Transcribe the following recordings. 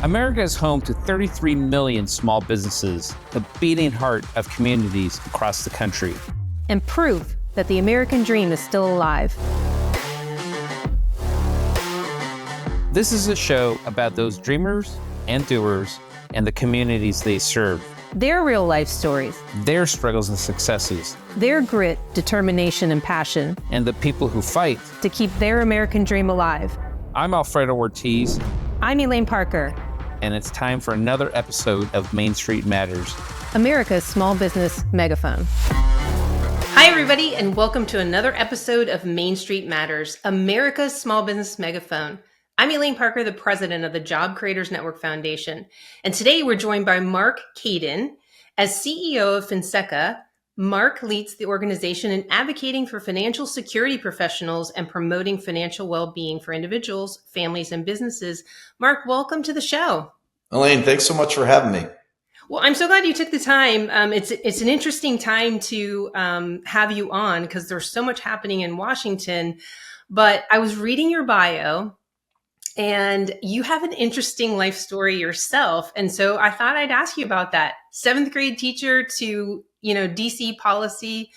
America is home to 33 million small businesses, the beating heart of communities across the country. And proof that the American dream is still alive. This is a show about those dreamers and doers and the communities they serve. Their real life stories. Their struggles and successes. Their grit, determination, and passion. And the people who fight to keep their American dream alive. I'm Alfredo Ortiz. I'm Elaine Parker. And it's time for another episode of Main Street Matters, America's small business megaphone. Hi, everybody, and welcome to another episode of Main Street Matters, America's small business megaphone. I'm Elaine Parker, the president of the Job Creators Network Foundation. And today we're joined by Marc Cadin. As CEO of Finseca, Marc leads the organization in advocating for financial security professionals and promoting financial well-being for individuals, families, and businesses. Marc, welcome to the show. Elaine, thanks so much for having me. Well, I'm so glad you took the time. It's an interesting time to have you on because there's so much happening in Washington. But I was reading your bio, and you have an interesting life story yourself. And so I thought I'd ask you about that. 7th grade teacher to, DC policy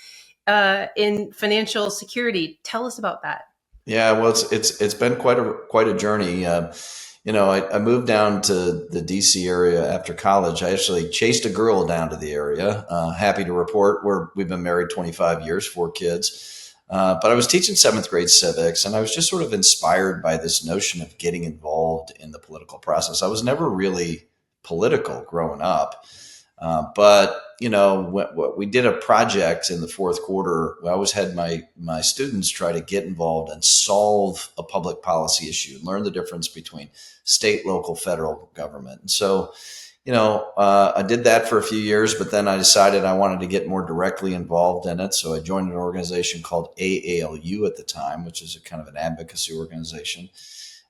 in financial security. Tell us about that. Yeah, well, it's been quite a journey. I moved down to the DC area after college. I actually chased a girl down to the area. Happy to report we've been married 25 years, 4 kids. But I was teaching 7th grade civics, and I was just sort of inspired by this notion of getting involved in the political process. I was never really political growing up. But we did a project in the 4th quarter. I always had my students try to get involved and solve a public policy issue, learn the difference between state, local, federal government. And so, I did that for a few years, but then I decided I wanted to get more directly involved in it. So I joined an organization called AALU at the time, which is a kind of an advocacy organization.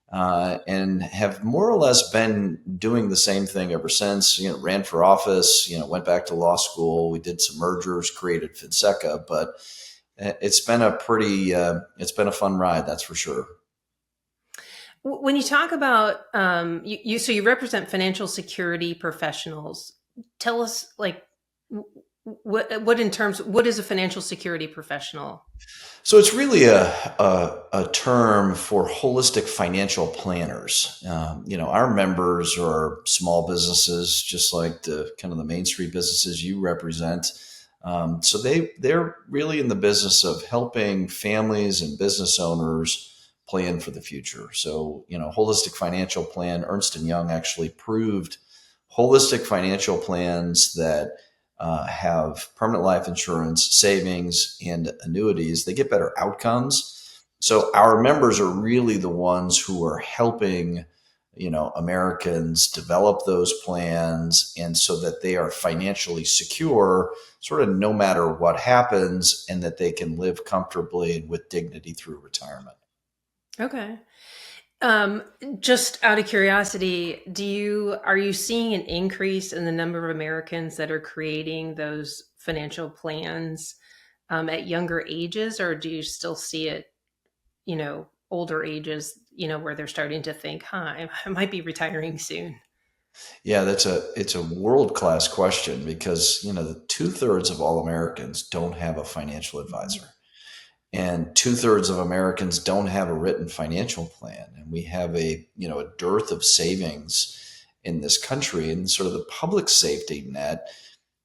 And have more or less been doing the same thing ever since. Ran for office, went back to law school. We did some mergers, created Finseca, but it's been a fun ride, that's for sure. When you talk about you represent financial security professionals. Tell us, what is a financial security professional? So it's really a term for holistic financial planners. Our members are small businesses, just like the kind of the Main Street businesses you represent. So they're really in the business of helping families and business owners plan for the future. So, holistic financial plan, Ernst & Young actually proved holistic financial plans that have permanent life insurance, savings, and annuities. They get better outcomes. So our members are really the ones who are helping, Americans develop those plans, and so that they are financially secure, sort of no matter what happens, and that they can live comfortably and with dignity through retirement. Okay. Just out of curiosity, are you seeing an increase in the number of Americans that are creating those financial plans at younger ages, or do you still see it, older ages, where they're starting to think, I might be retiring soon? Yeah, it's a world-class question because, 2/3 of all Americans don't have a financial advisor. And 2/3 of Americans don't have a written financial plan. And we have a dearth of savings in this country, and sort of the public safety net.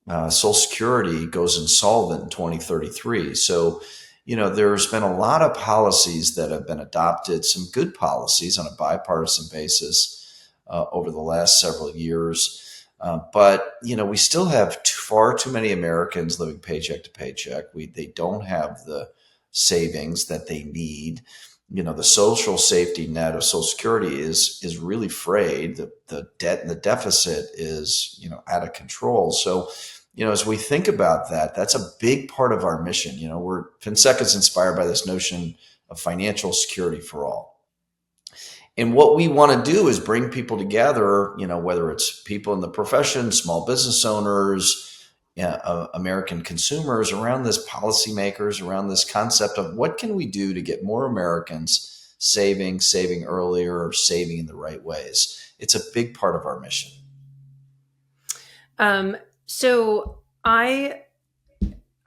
Social Security goes insolvent in 2033. So, there's been a lot of policies that have been adopted, some good policies on a bipartisan basis over the last several years. But we still have far too many Americans living paycheck to paycheck. They don't have the savings that they need. The social safety net of Social Security is really frayed. The debt and the deficit is, out of control. So, as we think about that, that's a big part of our mission. Finseca is inspired by this notion of financial security for all. And what we want to do is bring people together, whether it's people in the profession, small business owners, American consumers, around this policymakers, around this concept of what can we do to get more Americans saving earlier, or saving in the right ways. It's a big part of our mission. So I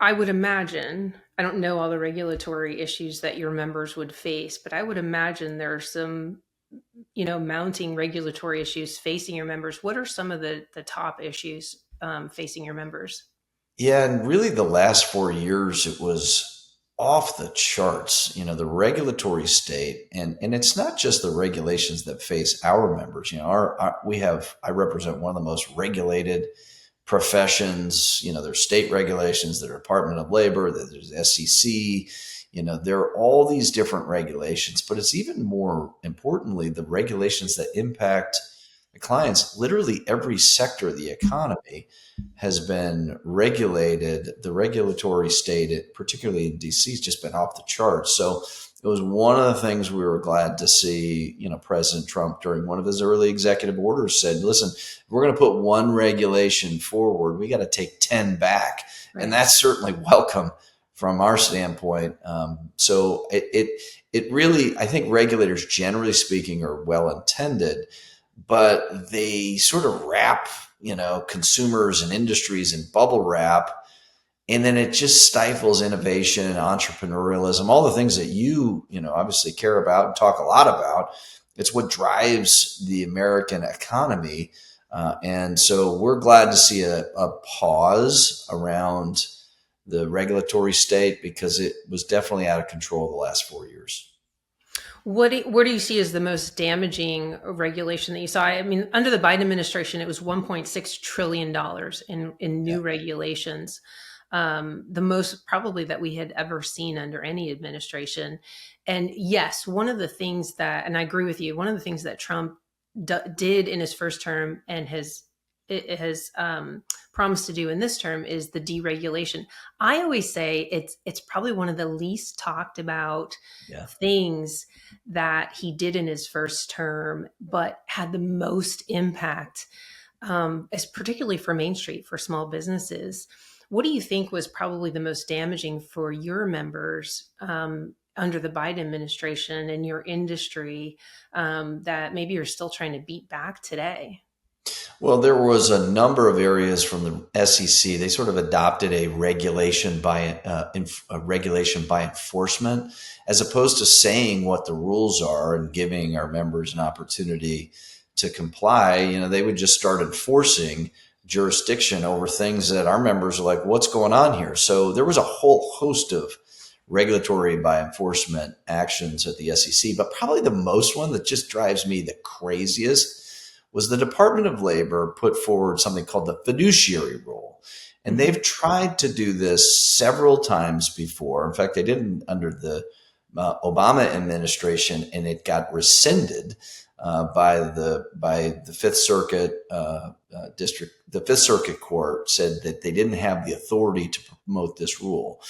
would imagine, I don't know all the regulatory issues that your members would face, but I would imagine there are some, mounting regulatory issues facing your members. What are some of the top issues facing your members? Yeah, and really the last 4 years, it was off the charts, the regulatory state. And it's not just the regulations that face our members. I represent one of the most regulated professions. There's state regulations, the Department of Labor, there's SEC, there are all these different regulations, but it's even more importantly, the regulations that impact the clients. Literally every sector of the economy has been regulated. The regulatory state, particularly in DC, has just been off the charts. So it was one of the things we were glad to see, President Trump, during one of his early executive orders, said, listen, if we're going to put one regulation forward, we got to take 10 back. Right. And that's certainly welcome from our standpoint. So it really, I think regulators, generally speaking, are well-intended, but they sort of wrap, consumers and industries in bubble wrap. And then it just stifles innovation and entrepreneurialism, all the things that you obviously care about and talk a lot about. It's what drives the American economy. And so we're glad to see a pause around the regulatory state, because it was definitely out of control the last 4 years. What do you see as the most damaging regulation that you saw? I mean, under the Biden administration, it was $1.6 trillion in new regulations. The most probably that we had ever seen under any administration. And yes, one of the things that, and I agree with you, one of the things that Trump did in his first term and has promised to do in this term is the deregulation. I always say it's probably one of the least talked about things that he did in his first term, but had the most impact, as particularly for Main Street, for small businesses. What do you think was probably the most damaging for your members under the Biden administration and your industry that maybe you're still trying to beat back today? Well, there was a number of areas from the SEC. They sort of adopted a regulation by enforcement, as opposed to saying what the rules are and giving our members an opportunity to comply. They would just start enforcing jurisdiction over things that our members are like, what's going on here? So there was a whole host of regulatory by enforcement actions at the SEC, but probably the most one that just drives me the craziest was the Department of Labor put forward something called the fiduciary rule. And they've tried to do this several times before. In fact, they did it under the Obama administration, and it got rescinded by the Fifth Circuit district. The Fifth Circuit Court said that they didn't have the authority to promote this rule.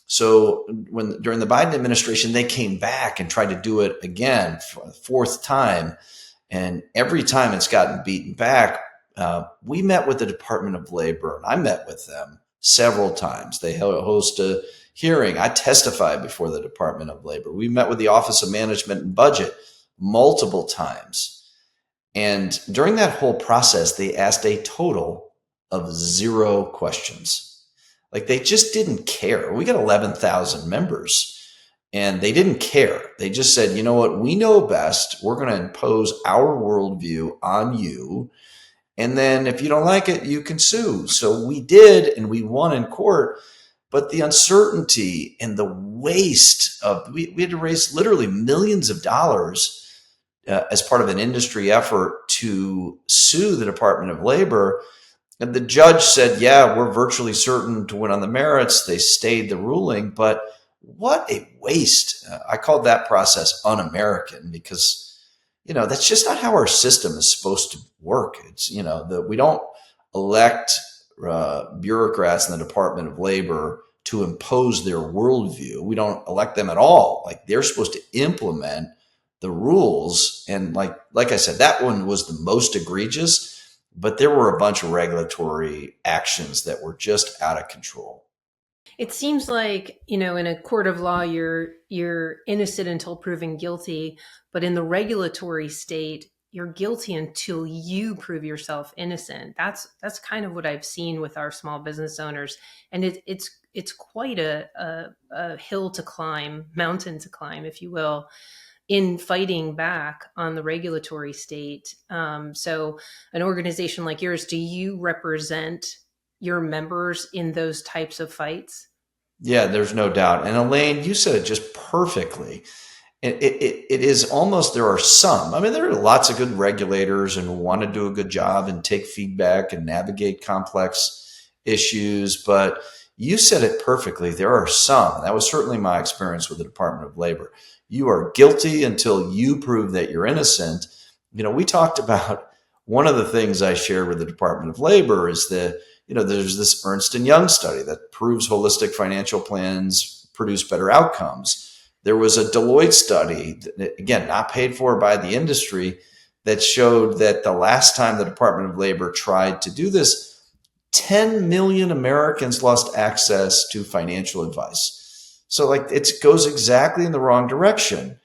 So during the Biden administration, they came back and tried to do it again for the fourth time. And every time it's gotten beaten back. We met with the Department of Labor, and I met with them several times. They host a hearing. I testified before the Department of Labor. We met with the Office of Management and Budget multiple times. And during that whole process, they asked a total of 0 questions. Like, they just didn't care. We got 11,000 members. And they didn't care. They just said, you know what, we know best. We're going to impose our worldview on you. And then if you don't like it, you can sue. So we did, and we won in court. But the uncertainty and the waste of, we had to raise literally millions of dollars as part of an industry effort to sue the Department of Labor. And the judge said, yeah, we're virtually certain to win on the merits. They stayed the ruling, but what a waste. I called that process un-American because, that's just not how our system is supposed to work. It's, we don't elect bureaucrats in the Department of Labor to impose their worldview. We don't elect them at all. Like, they're supposed to implement the rules. And like I said, that one was the most egregious, but there were a bunch of regulatory actions that were just out of control. It seems like, in a court of law, you're innocent until proven guilty, but in the regulatory state, you're guilty until you prove yourself innocent. That's kind of what I've seen with our small business owners, and it's quite a hill to climb, mountain to climb, if you will, in fighting back on the regulatory state. So, an organization like yours, do you represent your members in those types of fights? Yeah, there's no doubt. And Elaine, you said it just perfectly. It is almost, there are some, I mean, there are lots of good regulators and who want to do a good job and take feedback and navigate complex issues. But you said it perfectly. There are some, that was certainly my experience with the Department of Labor. You are guilty until you prove that you're innocent. We talked about one of the things I shared with the Department of Labor is that, there's this Ernst & Young study that proves holistic financial plans produce better outcomes. There was a Deloitte study, again, not paid for by the industry, that showed that the last time the Department of Labor tried to do this, 10 million Americans lost access to financial advice. So it goes exactly in the wrong direction.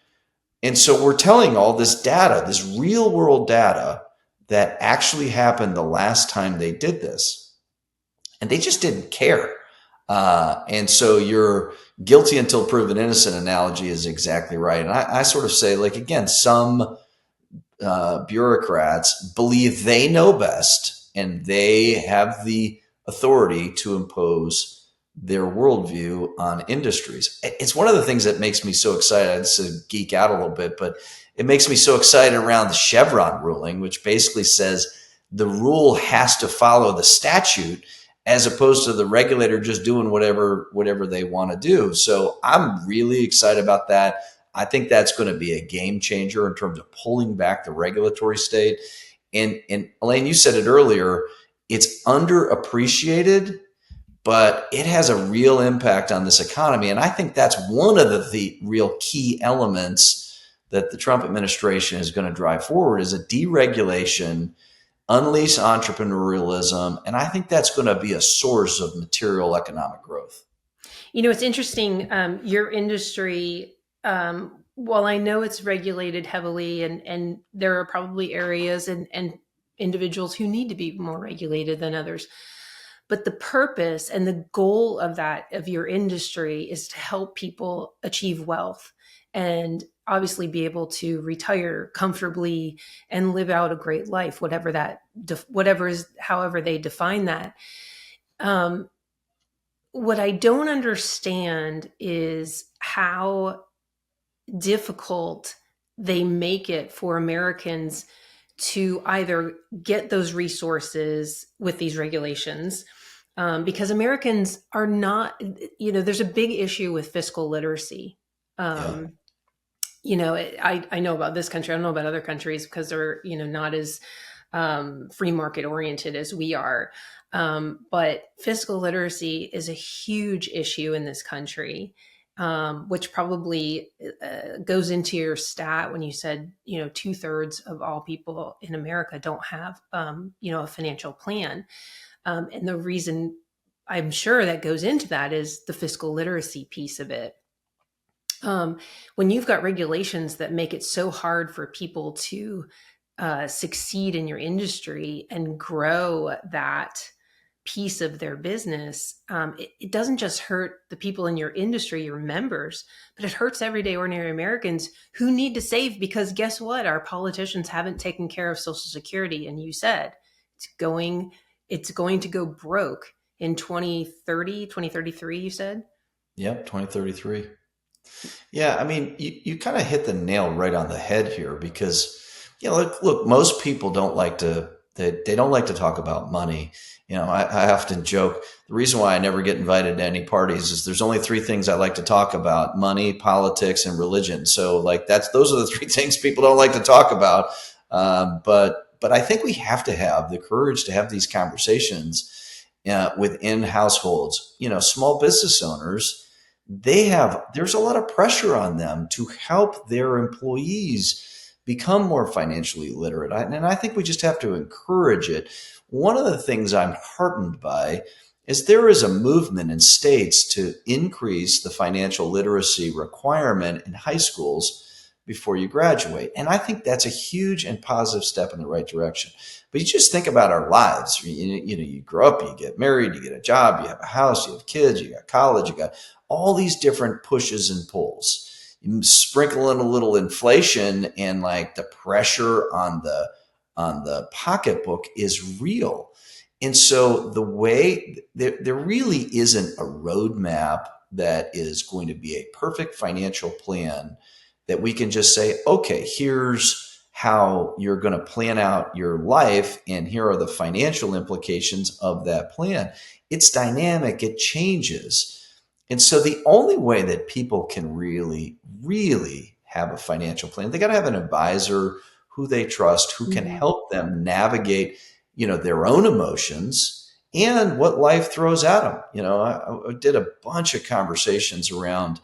And so we're telling all this data, this real world data that actually happened the last time they did this. And they just didn't care. And so your guilty until proven innocent analogy is exactly right. And I sort of say, again, some bureaucrats believe they know best and they have the authority to impose their worldview on industries. It's one of the things that makes me so excited. It's to geek out a little bit, but it makes me so excited around the Chevron ruling, which basically says the rule has to follow the statute, as opposed to the regulator just doing whatever they want to do. So I'm really excited about that. I think that's going to be a game changer in terms of pulling back the regulatory state. And Elaine, you said it earlier, it's underappreciated, but it has a real impact on this economy. And I think that's one of the real key elements that the Trump administration is going to drive forward is a deregulation, unleash entrepreneurialism, and I think that's going to be a source of material economic growth. It's interesting. Your industry, while I know it's regulated heavily, and there are probably areas and individuals who need to be more regulated than others, but the purpose and the goal of your industry is to help people achieve wealth and obviously be able to retire comfortably and live out a great life, however they define that. What I don't understand is how difficult they make it for Americans to either get those resources with these regulations, because Americans are not, there's a big issue with fiscal literacy. Yeah. I know about this country. I don't know about other countries because they're, not as free market oriented as we are. But fiscal literacy is a huge issue in this country, which probably goes into your stat when you said, 2/3 of all people in America don't have, a financial plan. And the reason I'm sure that goes into that is the fiscal literacy piece of it. When you've got regulations that make it so hard for people to succeed in your industry and grow that piece of their business, it doesn't just hurt the people in your industry, your members, but it hurts everyday ordinary Americans who need to save, because guess what? Our politicians haven't taken care of Social Security. And you said it's going to go broke in 2030, 2033, you said? Yep, 2033. Yeah, I mean, you kind of hit the nail right on the head here because, look, most people don't like to, they don't like to talk about money. I often joke, the reason why I never get invited to any parties is there's only three things I like to talk about: money, politics, and religion. So those are the three things people don't like to talk about. But I think we have to have the courage to have these conversations within households. Small business owners, there's a lot of pressure on them to help their employees become more financially literate. And I think we just have to encourage it. One of the things I'm heartened by is there is a movement in states to increase the financial literacy requirement in high schools before you graduate. And I think that's a huge and positive step in the right direction. But you just think about our lives. You grow up, you get married, you get a job, you have a house, you have kids, you got college, you got all these different pushes and pulls. You sprinkle in a little inflation, and like the pressure on the pocketbook is real. And so the way there really isn't a roadmap that is going to be a perfect financial plan that we can just say, okay, here's how you're going to plan out your life, and here are the financial implications of that plan. It's dynamic, it changes. And so the only way that people can really, really have a financial plan, they got to have an advisor who they trust, who can help them navigate, their own emotions and what life throws at them. I did a bunch of conversations around,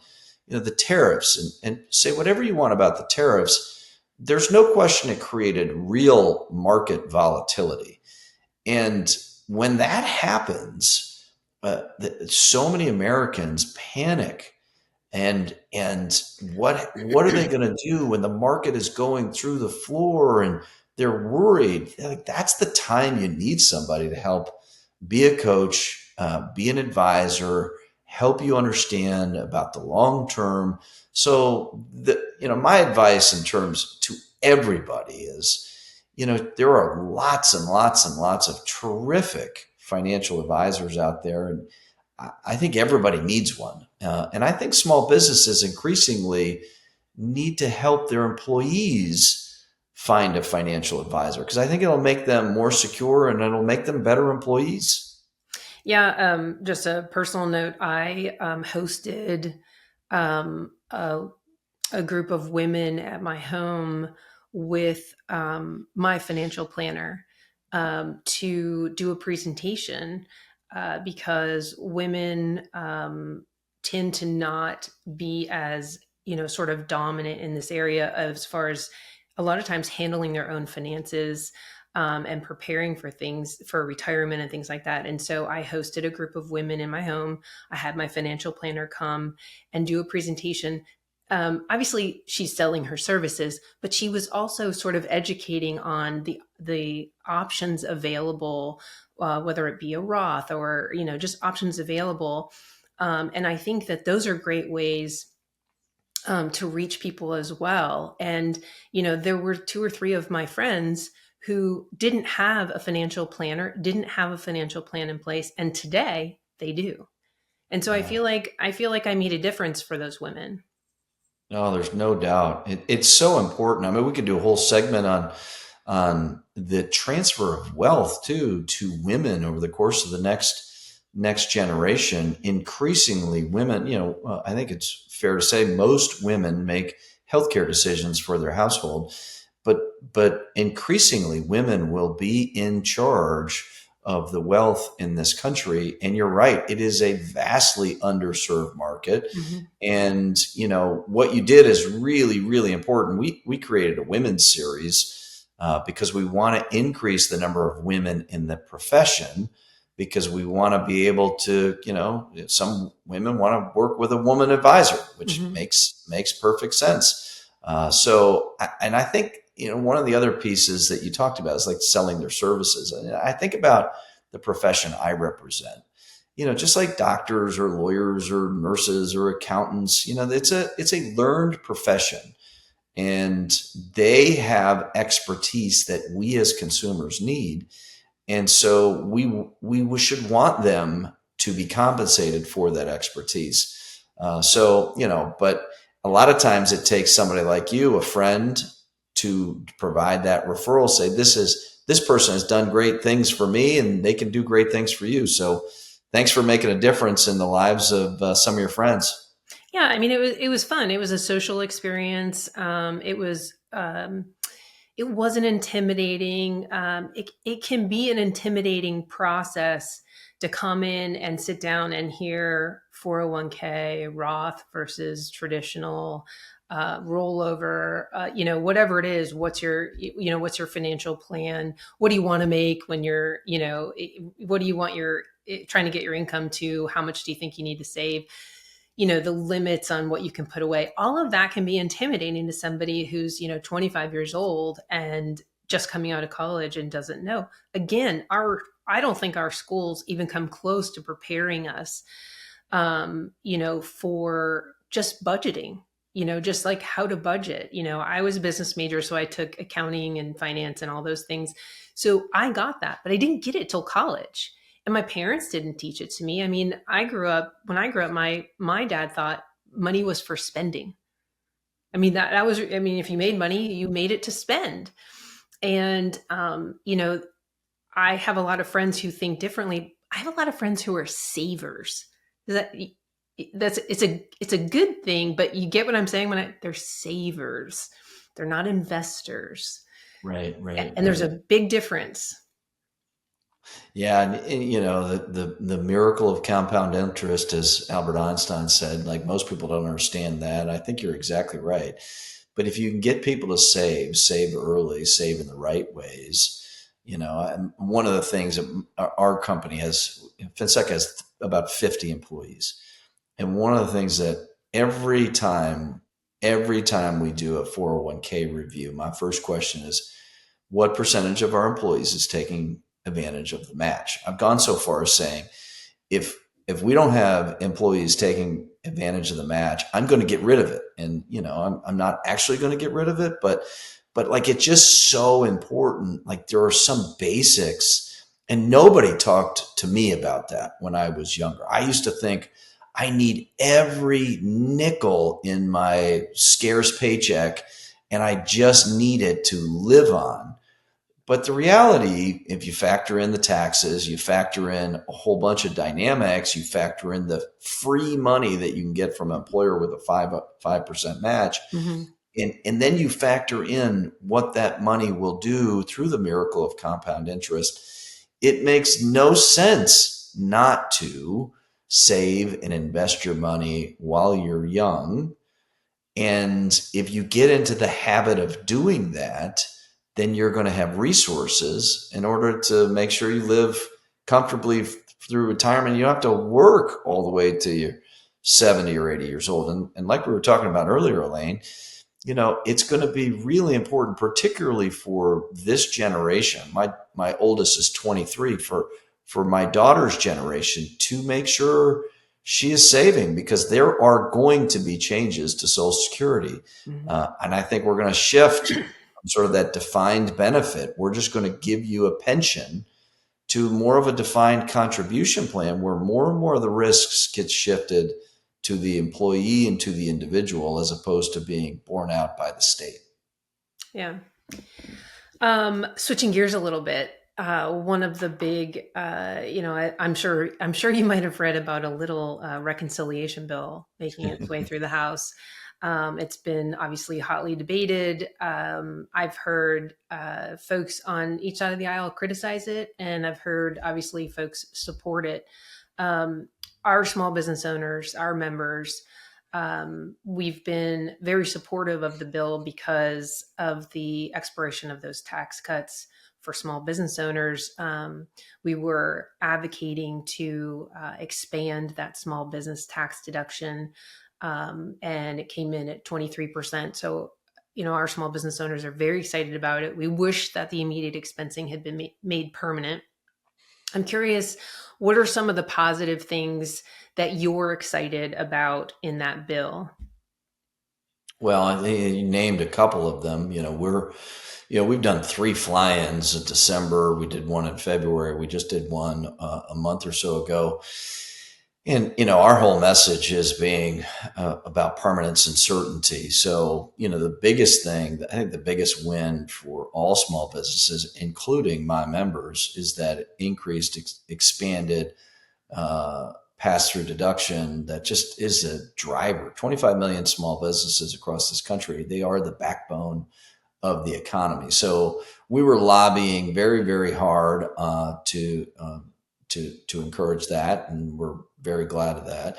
the tariffs, and say whatever you want about the tariffs. There's no question it created real market volatility. And when that happens, so many Americans panic. And what are they going to do when the market is going through the floor and they're worried? Like, that's the time you need somebody to help be a coach, be an advisor, help you understand about the long term. So my advice in terms to everybody is, there are lots and lots and lots of terrific financial advisors out there. And I think everybody needs one. And I think small businesses increasingly need to help their employees find a financial advisor, because I think it'll make them more secure and it'll make them better employees. Yeah. Just a personal note. I hosted a group of women at my home with my financial planner to do a presentation because women tend to not be as, sort of dominant in this area as far as a lot of times handling their own finances and preparing for things for retirement and things like that. And so I hosted a group of women in my home. I had my financial planner come and do a presentation. Obviously she's selling her services, but she was also sort of educating on the options available, whether it be a Roth or, just options available. And I think that those are great ways to reach people as well. And, there were 2 or 3 of my friends who didn't have a financial planner, didn't have a financial plan in place. And today they do. And so I feel like I made a difference for those women. No, there's no doubt. It's so important. I mean, we could do a whole segment on the transfer of wealth too to women over the course of the next generation. Increasingly, women, I think it's fair to say most women make healthcare decisions for their household, but increasingly women will be in charge of the wealth in this country. And you're right, it is a vastly underserved market. Mm-hmm. And, what you did is really, really important. We created a women's series because we want to increase the number of women in the profession, because we want to be able to, some women want to work with a woman advisor, which mm-hmm. makes perfect sense. And I think, one of the other pieces that you talked about is like selling their services. And I think about the profession I represent, just like doctors or lawyers or nurses or accountants, it's a learned profession, and they have expertise that we as consumers need. And so we should want them to be compensated for that expertise. But a lot of times it takes somebody like you, a friend, to provide that referral, say, this person has done great things for me and they can do great things for you. So thanks for making a difference in the lives of some of your friends. Yeah. I mean, it was fun. It was a social experience. It wasn't intimidating. It can be an intimidating process to come in and sit down and hear 401k, Roth versus traditional, rollover, whatever it is. What's your financial plan? What do you want to make when you're, what do you want your trying to get your income to how much do you think you need to save, you know, the limits on what you can put away. All of that can be intimidating to somebody who's, you know, 25 years old and just coming out of college and doesn't know. Again, I don't think our schools even come close to preparing us, you know, for just budgeting, you know, just like how to budget. You know, I was a business major, so I took accounting and finance and all those things. So I got that, but I didn't get it till college. And my parents didn't teach it to me. I mean, when I grew up, my dad thought money was for spending. I mean, that was, I mean, if you made money, you made it to spend. And, you know, I have a lot of friends who think differently. I have a lot of friends who are savers. It's a good thing, but you get what I'm saying they're savers. They're not investors. Right. And there's a big difference. Yeah, and you know the miracle of compound interest, as Albert Einstein said. Like, most people don't understand that. I think you're exactly right. But if you can get people to save early, save in the right ways, you know, one of the things that our company has, Finseca has about 50 employees, and one of the things that every time we do a 401k review, my first question is, what percentage of our employees is taking advantage of the match? I've gone so far as saying, if we don't have employees taking advantage of the match, I'm going to get rid of it. And, you know, I'm not actually going to get rid of it, but like, it's just so important. Like, there are some basics, and nobody talked to me about that when I was younger. I used to think I need every nickel in my scarce paycheck, and I just need it to live on. But the reality, if you factor in the taxes, you factor in a whole bunch of dynamics, you factor in the free money that you can get from an employer with a 5% match, Mm-hmm. and then you factor in what that money will do through the miracle of compound interest, it makes no sense not to save and invest your money while you're young. And if you get into the habit of doing that, then you're going to have resources in order to make sure you live comfortably through retirement. You don't have to work all the way to you're 70 or 80 years old. And like we were talking about earlier, Elaine, you know, it's going to be really important, particularly for this generation. My oldest is 23. For my daughter's generation, to make sure she is saving, because there are going to be changes to Social Security. Mm-hmm. And I think we're going to shift sort of that defined benefit. We're just going to give you a pension to more of a defined contribution plan, where more and more of the risks get shifted to the employee and to the individual, as opposed to being borne out by the state. Yeah. Switching gears a little bit. One of the big, you know, I'm sure you might have read about a little reconciliation bill making its way through the House. It's been obviously hotly debated. I've heard folks on each side of the aisle criticize it, and I've heard obviously folks support it. Our small business owners, our members, we've been very supportive of the bill because of the expiration of those tax cuts for small business owners. We were advocating to expand that small business tax deduction, and it came in at 23%. So, you know, our small business owners are very excited about it. We wish that the immediate expensing had been made permanent. I'm curious, what are some of the positive things that you're excited about in that bill? Well, I think you named a couple of them. You know, we've done 3 fly-ins in December. We did one in February. We just did one a month or so ago. And, you know, our whole message is being about permanence and certainty. So, you know, the biggest thing, I think the biggest win for all small businesses, including my members, is that increased, expanded pass-through deduction that just is a driver. 25 million small businesses across this country, they are the backbone of the economy. So we were lobbying very, very hard to encourage that, and we're very glad of that.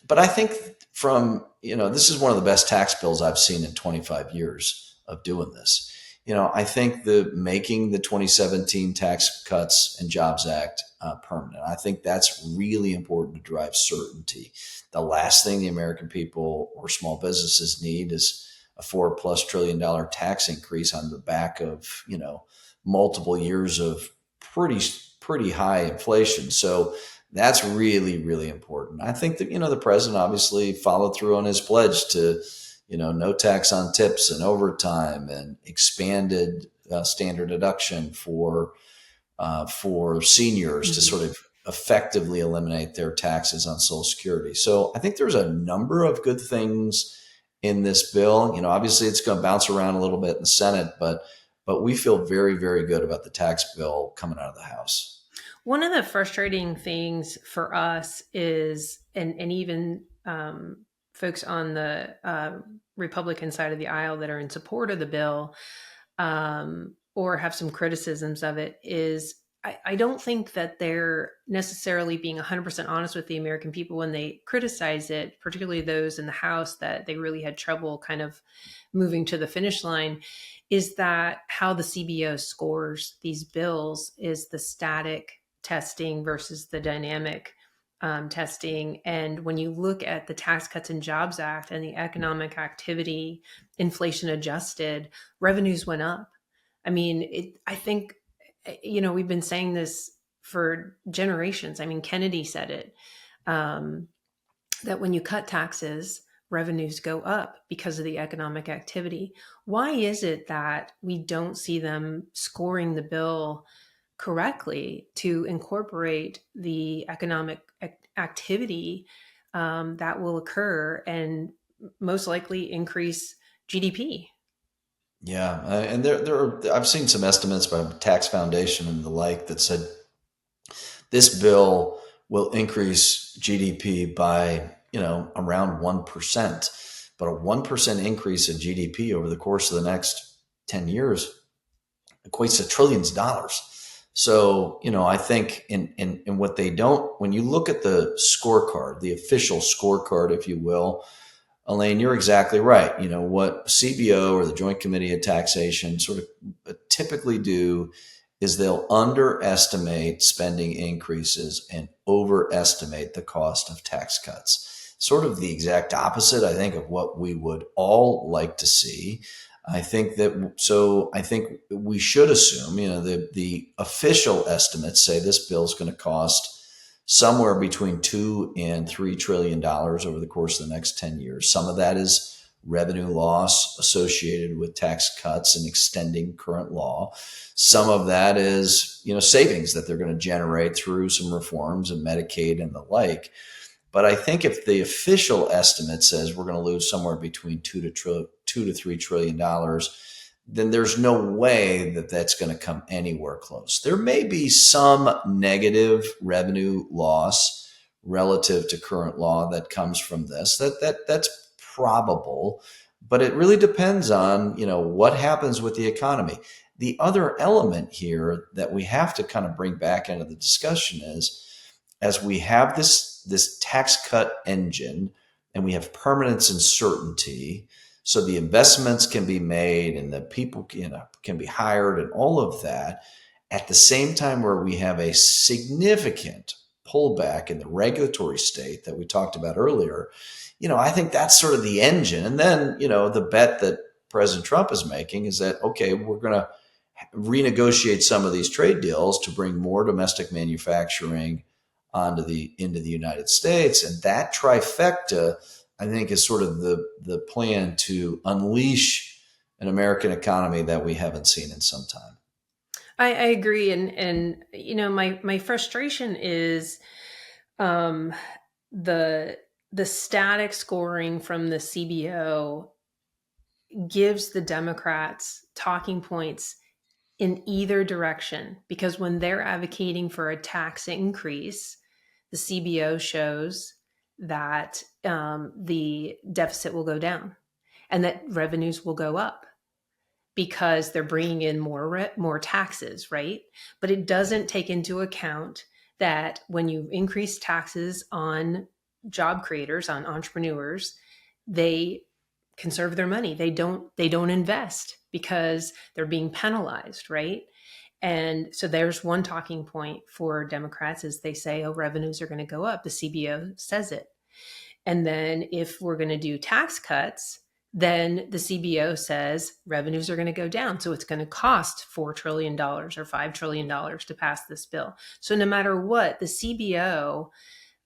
But I think this is one of the best tax bills I've seen in 25 years of doing this. I think making the 2017 Tax Cuts and Jobs Act permanent, I think that's really important to drive certainty. The last thing the American people or small businesses need is a $4+ trillion tax increase on the back of, multiple years of pretty high inflation. So that's really, really important. I think that, the president obviously followed through on his pledge to, no tax on tips and overtime, and expanded standard deduction for seniors to sort of effectively eliminate their taxes on Social Security. So I think there's a number of good things in this bill. Obviously it's going to bounce around a little bit in the Senate, but we feel very, very good about the tax bill coming out of the House. One of the frustrating things for us is, and even folks on the Republican side of the aisle that are in support of the bill or have some criticisms of it, is I don't think that they're necessarily being 100% honest with the American people when they criticize it, particularly those in the House that they really had trouble kind of moving to the finish line, is that how the CBO scores these bills is the static testing versus the dynamic testing. And when you look at the Tax Cuts and Jobs Act and the economic activity, inflation adjusted, revenues went up. I mean, I think, we've been saying this for generations. I mean, Kennedy said it, that when you cut taxes, revenues go up because of the economic activity. Why is it that we don't see them scoring the bill correctly to incorporate the economic activity that will occur and most likely increase GDP? Yeah, and I've seen some estimates by Tax Foundation and the like that said this bill will increase GDP by around 1%, but a 1% increase in GDP over the course of the next 10 years equates to trillions of dollars. So, I think in what they don't, when you look at the scorecard, the official scorecard, if you will, Elaine, you're exactly right. What CBO or the Joint Committee of Taxation sort of typically do is they'll underestimate spending increases and overestimate the cost of tax cuts. Sort of the exact opposite, I think, of what we would all like to see. I think we should assume, the official estimates say this bill is going to cost somewhere between $2 and $3 trillion over the course of the next 10 years. Some of that is revenue loss associated with tax cuts and extending current law. Some of that is, savings that they're going to generate through some reforms and Medicaid and the like. But I think if the official estimate says we're going to lose somewhere between $2 to $3 trillion, then there's no way that that's going to come anywhere close. There may be some negative revenue loss relative to current law that comes from this. That's probable, but it really depends on, what happens with the economy. The other element here that we have to kind of bring back into the discussion is, as we have this tax cut engine and we have permanence and certainty, so the investments can be made and the people can be hired and all of that, at the same time where we have a significant pullback in the regulatory state that we talked about earlier, I think that's sort of the engine. And then, the bet that President Trump is making is that, okay, we're going to renegotiate some of these trade deals to bring more domestic manufacturing into the United States. And that trifecta, I think, is sort of the plan to unleash an American economy that we haven't seen in some time. I agree. And my frustration is the static scoring from the CBO gives the Democrats talking points in either direction, because when they're advocating for a tax increase, the CBO shows that the deficit will go down and that revenues will go up because they're bringing in more taxes, right? But it doesn't take into account that when you increase taxes on job creators, on entrepreneurs, they conserve their money. They don't invest because they're being penalized, right? And so there's one talking point for Democrats is they say, oh, revenues are going to go up. The CBO says it. And then if we're going to do tax cuts, then the CBO says revenues are going to go down. So it's going to cost $4 trillion or $5 trillion to pass this bill. So no matter what, the CBO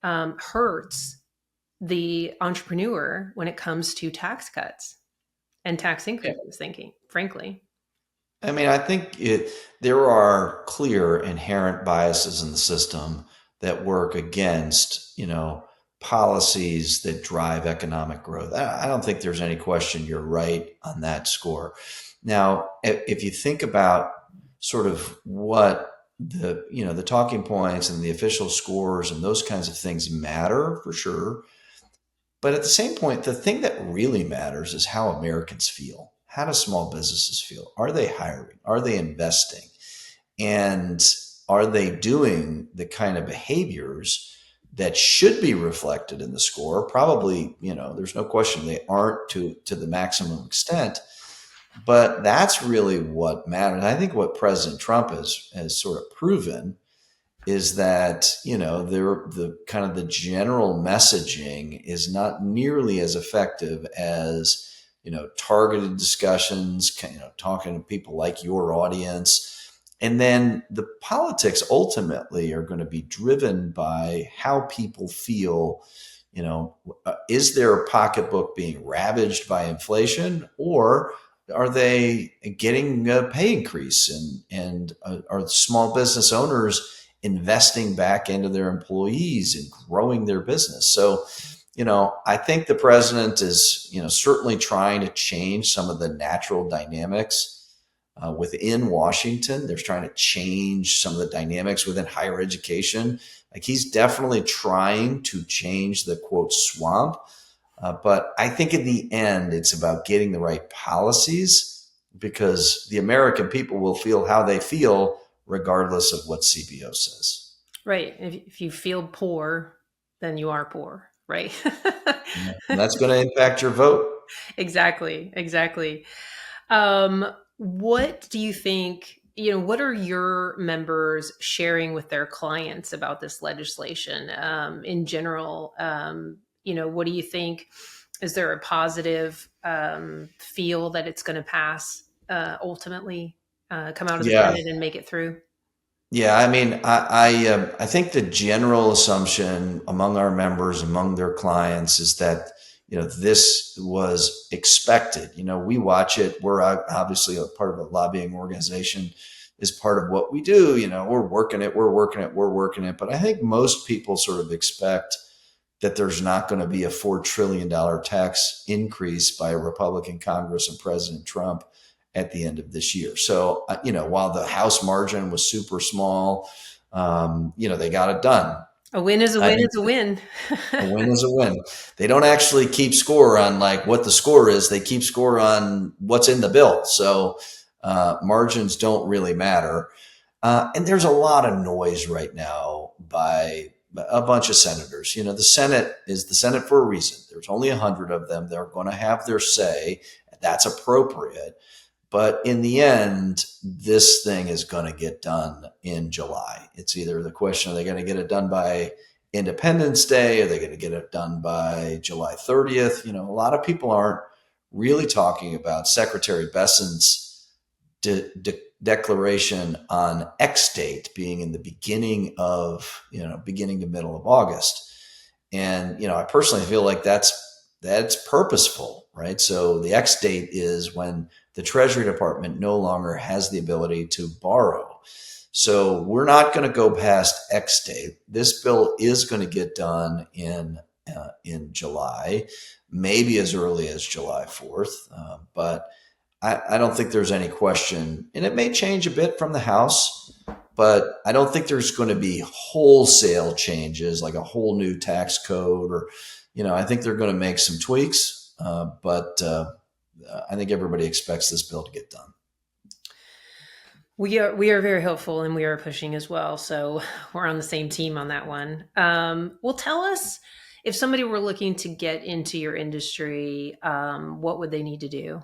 hurts the entrepreneur when it comes to tax cuts and tax increases, frankly. I mean, I think there are clear inherent biases in the system that work against, policies that drive economic growth. I don't think there's any question you're right on that score. Now, if you think about sort of what the talking points and the official scores and those kinds of things matter for sure. But at the same point, the thing that really matters is how Americans feel. How do small businesses feel? Are they hiring? Are they investing? And are they doing the kind of behaviors that should be reflected in the score? Probably, there's no question they aren't to the maximum extent. But that's really what matters. I think what President Trump has sort of proven is that the kind of the general messaging is not nearly as effective as targeted discussions, talking to people like your audience. And then the politics ultimately are going to be driven by how people feel. Is their pocketbook being ravaged by inflation, or are they getting a pay increase? And are small business owners investing back into their employees and growing their business? So, I think the president is, certainly trying to change some of the natural dynamics within Washington. They're trying to change some of the dynamics within higher education. Like, he's definitely trying to change the quote swamp. But I think in the end, it's about getting the right policies, because the American people will feel how they feel regardless of what CBO says. Right. If you feel poor, then you are poor, right? And that's going to impact your vote. Exactly. What do you think, what are your members sharing with their clients about this legislation in general? What do you think? Is there a positive feel that it's going to pass ultimately, come out of the Senate and make it through? Yeah, I mean, I think the general assumption among our members, among their clients, is that this was expected. We watch it. We're obviously a part of a lobbying organization. Is part of what we do. We're working it. But I think most people sort of expect that there's not going to be a $4 trillion tax increase by a Republican Congress and President Trump at the end of this year. So, while the House margin was super small, they got it done. A win is a win is a win. A win is a win. They don't actually keep score on like what the score is. They keep score on what's in the bill. So margins don't really matter. And there's a lot of noise right now by a bunch of senators. The Senate is the Senate for a reason. There's only 100 of them. They're going to have their say. That's appropriate. But in the end, this thing is going to get done in July. It's either the question, are they going to get it done by Independence Day? Are they going to get it done by July 30th? A lot of people aren't really talking about Secretary Bessent's declaration on X date being in the beginning to middle of August. And, I personally feel like that's purposeful, right? So the X date is when the Treasury Department no longer has the ability to borrow. So we're not going to go past X date. This bill is going to get done in July, maybe as early as July 4th. But I don't think there's any question, and it may change a bit from the House, but I don't think there's going to be wholesale changes like a whole new tax code, or, I think they're going to make some tweaks, but I think everybody expects this bill to get done. We are very hopeful, and we are pushing as well. So we're on the same team on that one. Well, tell us, If somebody were looking to get into your industry, what would they need to do?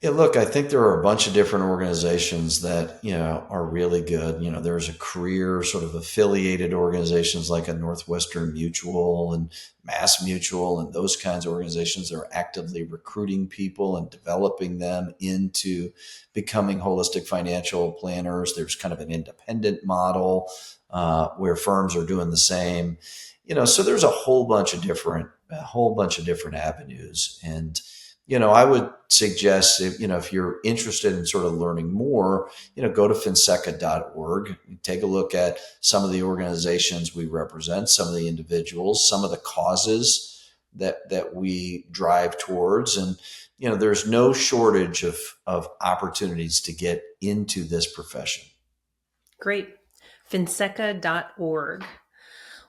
Yeah, look, I think there are a bunch of different organizations that, are really good. There's a career sort of affiliated organizations like a Northwestern Mutual and Mass Mutual and those kinds of organizations that are actively recruiting people and developing them into becoming holistic financial planners. There's kind of an independent model where firms are doing the same. So there's a whole bunch of different avenues. And I would suggest if you're interested in sort of learning more, go to finseca.org, take a look at some of the organizations we represent, some of the individuals, some of the causes that we drive towards. And, there's no shortage of opportunities to get into this profession. Great. Finseca.org.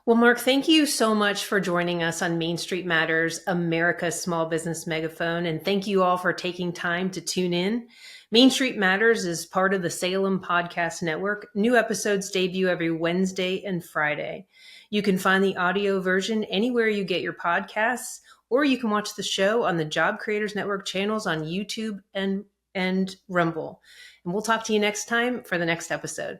Well, Marc, thank you so much for joining us on Main Street Matters, America's Small Business Megaphone. And thank you all for taking time to tune in. Main Street Matters is part of the Salem Podcast Network. New episodes debut every Wednesday and Friday. You can find the audio version anywhere you get your podcasts, or you can watch the show on the Job Creators Network channels on YouTube and Rumble. And we'll talk to you next time for the next episode.